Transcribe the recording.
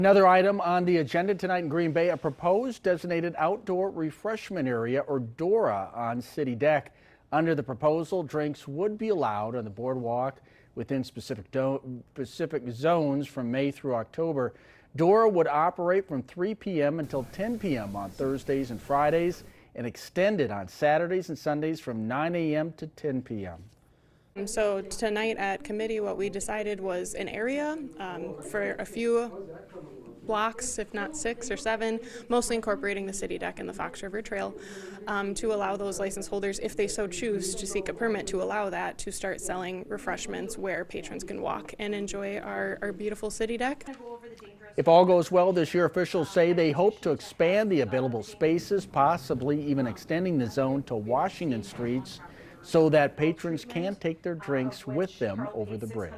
Another item on the agenda tonight in Green Bay, a proposed designated outdoor refreshment area, or DORA, on CityDeck. Under the proposal, drinks would be allowed on the boardwalk within specific zones from May through October. DORA would operate from 3 p.m. until 10 p.m. on Thursdays and Fridays, and extended on Saturdays and Sundays from 9 a.m. to 10 p.m. So tonight at committee, what we decided was an area for a few blocks, if not 6 or 7, mostly incorporating the CityDeck and the Fox River Trail, to allow those license holders, if they so choose to seek a permit to allow that, to start selling refreshments where patrons can walk and enjoy our beautiful CityDeck. If all goes well this year, officials say they hope to expand the available spaces, possibly even extending the zone to Washington streets, so that patrons can take their drinks with them over the bridge.